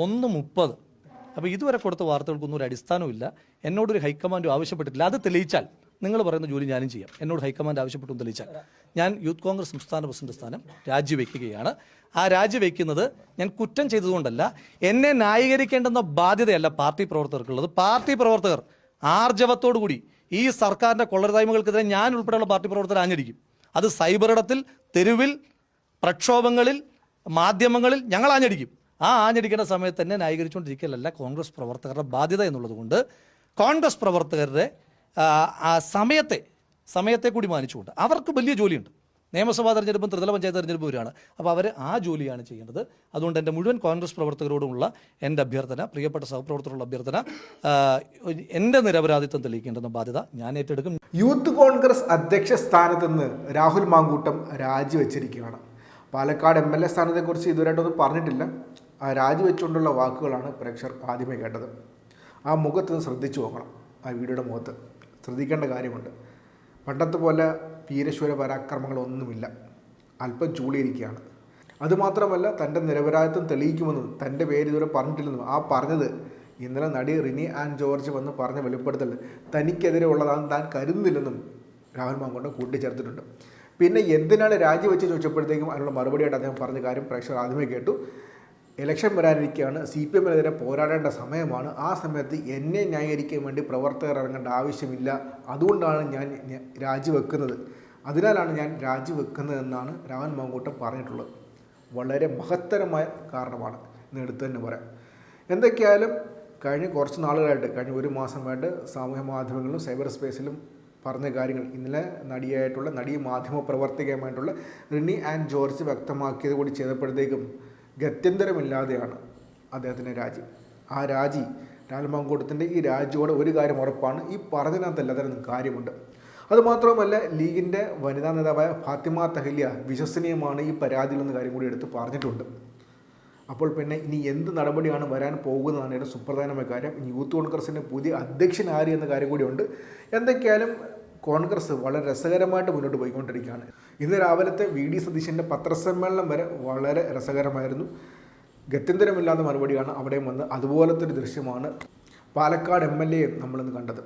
1:30. അപ്പോൾ ഇതുവരെ കൊടുത്ത വാർത്തകൾക്കൊന്നും ഒരു അടിസ്ഥാനവുമില്ല. എന്നോടൊരു ഹൈക്കമാൻഡ് ആവശ്യപ്പെട്ടിട്ടില്ല. അത് തെളിയിച്ചാൽ നിങ്ങൾ പറയുന്ന ജോലി ഞാനും ചെയ്യാം. എന്നോട് ഹൈക്കമാൻഡ് ആവശ്യപ്പെട്ടു തെളിയിച്ചാൽ ഞാൻ യൂത്ത് കോൺഗ്രസ് സംസ്ഥാന പ്രസിഡന്റ് സ്ഥാനം രാജിവെക്കുകയാണ്. ആ രാജിവെക്കുന്നത് ഞാൻ കുറ്റം ചെയ്തതുകൊണ്ടല്ല, എന്നെ ന്യായീകരിക്കേണ്ടുന്ന ബാധ്യതയല്ല പാർട്ടി പ്രവർത്തകർക്കുള്ളത്. പാർട്ടി പ്രവർത്തകർ ആർജവത്തോടുകൂടി ഈ സർക്കാരിൻ്റെ കൊള്ളരുതായ്മകൾക്കെതിരെ ഞാൻ ഉൾപ്പെടെയുള്ള പാർട്ടി പ്രവർത്തകർ ആഞ്ഞടിക്കും. അത് സൈബറിടത്തിൽ, തെരുവിൽ, പ്രക്ഷോഭങ്ങളിൽ, മാധ്യമങ്ങളിൽ ഞങ്ങൾ ആഞ്ഞടിക്കും. ആ ആഞ്ഞടിക്കേണ്ട സമയത്ത് തന്നെ ന്യായീകരിച്ചുകൊണ്ടിരിക്കലല്ല കോൺഗ്രസ് പ്രവർത്തകരുടെ ബാധ്യത എന്നുള്ളത് കൊണ്ട് കോൺഗ്രസ് പ്രവർത്തകരുടെ സമയത്തെ കൂടി മാനിച്ചുകൊണ്ട് അവർക്ക് വലിയ ജോലിയുണ്ട്. നിയമസഭാ തെരഞ്ഞെടുപ്പും ത്രിതല പഞ്ചായത്ത് തെരഞ്ഞെടുപ്പും വരികയാണ്. അപ്പോൾ അവർ ആ ജോലിയാണ് ചെയ്യേണ്ടത്. അതുകൊണ്ട് എൻ്റെ മുഴുവൻ കോൺഗ്രസ് പ്രവർത്തകരോടുമുള്ള എൻ്റെ അഭ്യർത്ഥന, പ്രിയപ്പെട്ട സഹപ്രവർത്തകരുടെ അഭ്യർത്ഥന, എൻ്റെ നിരപരാധിത്വം തെളിയിക്കേണ്ടുന്ന ബാധ്യത ഞാൻ ഏറ്റെടുക്കും. യൂത്ത് കോൺഗ്രസ് അധ്യക്ഷ സ്ഥാനത്ത് നിന്ന് രാഹുൽ മാങ്കൂട്ടം രാജിവെച്ചിരിക്കുകയാണ്. പാലക്കാട് MLA സ്ഥാനത്തെക്കുറിച്ച് ഇതുവരെയായിട്ടൊന്നും പറഞ്ഞിട്ടില്ല. ആ രാജിവെച്ചുകൊണ്ടുള്ള വാക്കുകളാണ് പ്രേക്ഷകർ ആദ്യമേ കേട്ടത്. ആ മുഖത്ത് ശ്രദ്ധിച്ചു നോക്കണം. ആ വീഡിയോയുടെ മുഖത്ത് ശ്രദ്ധിക്കേണ്ട കാര്യമുണ്ട്. പണ്ടത്തെ പോലെ വീരശൂര പരാക്രമങ്ങളൊന്നുമില്ല. അല്പം ചൂളിയിരിക്കുകയാണ്. അതുമാത്രമല്ല, തൻ്റെ നിരപരാധിത്വം തെളിയിക്കുമെന്നും തൻ്റെ പേര് ഇതുവരെ പറഞ്ഞിട്ടില്ലെന്നും ആ പറഞ്ഞത് ഇന്നലെ നടി റിനി ആൻ ജോർജ് വന്ന് പറഞ്ഞ വെളിപ്പെടുത്തൽ തനിക്കെതിരെ ഉള്ളതാണെന്ന് താൻ കരുതുന്നില്ലെന്നും രാഹുൽ മാങ്കൂട്ടം കൂട്ടിച്ചേർത്തിട്ടുണ്ട്. പിന്നെ എന്തിനാണ് രാജിവെച്ച് ചോദിച്ചപ്പോഴത്തേക്കും അതിനുള്ള മറുപടിയായിട്ട് അദ്ദേഹം പറഞ്ഞ കാര്യം പ്രേക്ഷകർ ആദ്യമേ കേട്ടു. ഇലക്ഷൻ വരാനിരിക്കുകയാണ്, CPM-നെതിരെ പോരാടേണ്ട സമയമാണ്. ആ സമയത്ത് എന്നെ ന്യായീകരിക്കാൻ വേണ്ടി പ്രവർത്തകർ ഇറങ്ങേണ്ട ആവശ്യമില്ല, അതുകൊണ്ടാണ് ഞാൻ രാജിവെക്കുന്നത്, അതിനാലാണ് ഞാൻ രാജിവെക്കുന്നതെന്നാണ് രാഹുൽ മാങ്കൂട്ടം പറഞ്ഞിട്ടുള്ളത്. വളരെ മഹത്തരമായ കാരണമാണ് എന്ന് എടുത്തു തന്നെ പറയാം. എന്തൊക്കെയായാലും കഴിഞ്ഞ കുറച്ച് നാളുകളായിട്ട്, കഴിഞ്ഞ ഒരു മാസമായിട്ട് സാമൂഹ്യ മാധ്യമങ്ങളിലും സൈബർ സ്പേസിലും പറഞ്ഞ കാര്യങ്ങൾ ഇന്നലെ നടി മാധ്യമ പ്രവർത്തകയുമായിട്ടുള്ള റിനി ആൻ ജോർജ് വ്യക്തമാക്കിയത് കൂടി ചെയ്തപ്പോഴത്തേക്കും ഗത്യന്തരമില്ലാതെയാണ് അദ്ദേഹത്തിൻ്റെ രാജി. ആ രാജി, രാഹുൽ മാങ്കൂട്ടത്തിൻ്റെ ഈ രാജിയോടെ ഒരു കാര്യം ഉറപ്പാണ്, ഈ പറഞ്ഞതിനകത്തല്ലാതെ കാര്യമുണ്ട്. അതുമാത്രമല്ല, ലീഗിൻ്റെ വനിതാ നേതാവായ ഫാത്തിമ തഹലിയ വിശ്വസനീയമാണ് ഈ പരാതിയിലെന്ന കാര്യം കൂടി എടുത്ത് പറഞ്ഞിട്ടുണ്ട്. അപ്പോൾ പിന്നെ ഇനി എന്ത് നടപടിയാണ് വരാൻ പോകുന്നതാണ് ഏറ്റവും സുപ്രധാനമായ കാര്യം. യൂത്ത് കോൺഗ്രസിൻ്റെ പുതിയ അധ്യക്ഷൻ ആര് എന്ന കാര്യം കൂടിയുണ്ട്. എന്തൊക്കെയായാലും കോൺഗ്രസ് വളരെ രസകരമായിട്ട് മുന്നോട്ട് പോയിക്കൊണ്ടിരിക്കുകയാണ്. ഇന്ന് രാവിലത്തെ VD സതീശൻ്റെ പത്രസമ്മേളനം വരെ വളരെ രസകരമായിരുന്നു. ഗത്യന്തരമില്ലാത്ത മറുപടിയാണ് അവിടെയും വന്ന്. അതുപോലത്തെ ഒരു ദൃശ്യമാണ് പാലക്കാട് MLA നമ്മളിന്ന് കണ്ടത്.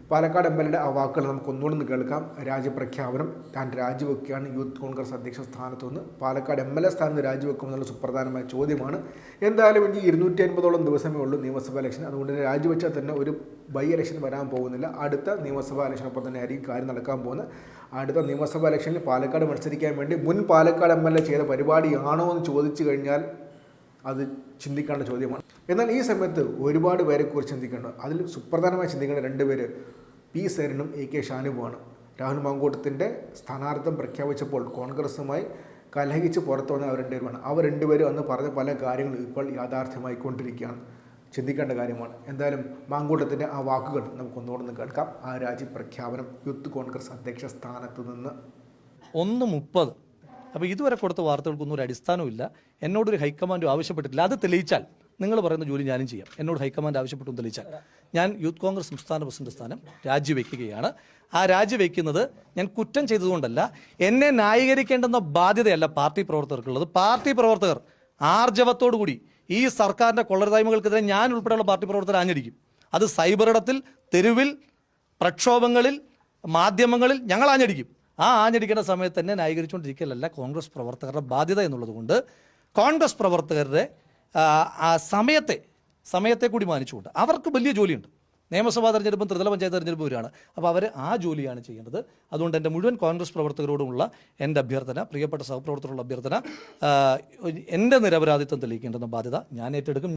പാലക്കാട് MLAയുടെ ആ വാക്കുകൾ നമുക്ക് ഒന്നുകൂടെ കേൾക്കാം. രാജ്യപ്രഖ്യാപനം, താൻ രാജിവെക്കുകയാണ് യൂത്ത് കോൺഗ്രസ് അധ്യക്ഷ സ്ഥാനത്ത് നിന്ന്. പാലക്കാട് MLA സ്ഥാനത്ത് രാജിവെക്കുമെന്നുള്ള സുപ്രധാനമായ ചോദ്യമാണ്. എന്തായാലും ഇനി 250ഓളം ദിവസമേ ഉള്ളൂ നിയമസഭാ ഇലക്ഷൻ. അതുകൊണ്ട് തന്നെ രാജിവെച്ചാൽ തന്നെ ഒരു ബൈ ഇലക്ഷൻ വരാൻ പോകുന്നില്ല. അടുത്ത നിയമസഭാ ഇലക്ഷനൊപ്പം തന്നെ ആയിരിക്കും കാര്യം നടക്കാൻ പോകുന്നത്. അടുത്ത നിയമസഭാ ഇലക്ഷനിൽ പാലക്കാട് മത്സരിക്കാൻ വേണ്ടി മുൻ പാലക്കാട് MLA ചെയ്ത പരിപാടിയാണോ എന്ന് ചോദിച്ചു കഴിഞ്ഞാൽ അത് ചിന്തിക്കേണ്ട ചോദ്യമാണ്. എന്നാൽ ഈ സമയത്ത് ഒരുപാട് പേരെക്കുറിച്ച് ചിന്തിക്കേണ്ട, അതിൽ സുപ്രധാനമായി ചിന്തിക്കേണ്ട 2 പേര് P. സേരനും AK ഷാനുവുമാണ്. രാഹുൽ മാങ്കൂട്ടത്തിൻ്റെ സ്ഥാനാർത്ഥിത്വം പ്രഖ്യാപിച്ചപ്പോൾ കോൺഗ്രസുമായി കലഹിച്ച് പുറത്തു വന്ന അവർ 2 പേരുമാണ്. അവർ 2 പേരും അന്ന് പറഞ്ഞ പല കാര്യങ്ങളും ഇപ്പോൾ യാഥാർത്ഥ്യമായിക്കൊണ്ടിരിക്കുകയാണ്. ചിന്തിക്കേണ്ട കാര്യമാണ്. എന്തായാലും മാങ്കൂട്ടത്തിൻ്റെ ആ വാക്കുകൾ നമുക്കൊന്നുകൂടെ കേൾക്കാം. ആ രാജി പ്രഖ്യാപനം യൂത്ത് കോൺഗ്രസ് അധ്യക്ഷ സ്ഥാനത്ത് നിന്ന് 1:30. അപ്പോൾ ഇതുവരെ കൊടുത്ത വാർത്തകൾക്കൊന്നും ഒരു അടിസ്ഥാനവുമില്ല. എന്നോടൊരു ഹൈക്കമാൻഡ് ആവശ്യപ്പെട്ടിട്ടില്ല. അത് തെളിയിച്ചാൽ നിങ്ങൾ പറയുന്ന ജോലി ഞാനും ചെയ്യാം. എന്നോട് ഹൈക്കമാൻഡ് ആവശ്യപ്പെട്ടു തെളിയിച്ചാൽ ഞാൻ യൂത്ത് കോൺഗ്രസ് സംസ്ഥാന പ്രസിഡന്റ് സ്ഥാനം രാജിവെക്കുകയാണ്. ആ രാജിവെക്കുന്നത് ഞാൻ കുറ്റം ചെയ്തതുകൊണ്ടല്ല, എന്നെ ന്യായീകരിക്കേണ്ടുന്ന ബാധ്യതയല്ല പാർട്ടി പ്രവർത്തകർക്കുള്ളത്. പാർട്ടി പ്രവർത്തകർ ആർജവത്തോടുകൂടി ഈ സർക്കാരിൻ്റെ കൊള്ളരുതായ്മകൾക്കെതിരെ ഞാൻ ഉൾപ്പെടെയുള്ള പാർട്ടി പ്രവർത്തകർ ആഞ്ഞടിക്കും. അത് സൈബറിടത്തിൽ, തെരുവിൽ, പ്രക്ഷോഭങ്ങളിൽ, മാധ്യമങ്ങളിൽ ഞങ്ങൾ ആഞ്ഞടിക്കും. ആ ആഞ്ഞടിക്കേണ്ട സമയത്ത് തന്നെ ന്യായീകരിച്ചുകൊണ്ടിരിക്കലല്ല കോൺഗ്രസ് പ്രവർത്തകരുടെ ബാധ്യത എന്നുള്ളത് കൊണ്ട് കോൺഗ്രസ് പ്രവർത്തകരുടെ സമയത്തെ കൂടി മാനിച്ചുകൊണ്ട് അവർക്ക് വലിയ ജോലിയുണ്ട്. നിയമസഭാ തെരഞ്ഞെടുപ്പും ത്രിതല പഞ്ചായത്ത് തെരഞ്ഞെടുപ്പും വരികയാണ്. അപ്പോൾ അവർ ആ ജോലിയാണ് ചെയ്യേണ്ടത്. അതുകൊണ്ട് എൻ്റെ മുഴുവൻ കോൺഗ്രസ് പ്രവർത്തകരോടുമുള്ള എൻ്റെ അഭ്യർത്ഥന, പ്രിയപ്പെട്ട സഹപ്രവർത്തകരുടെ അഭ്യർത്ഥന, എൻ്റെ നിരപരാധിത്വം തെളിയിക്കേണ്ടുന്ന ബാധ്യത ഞാൻ ഏറ്റെടുക്കും.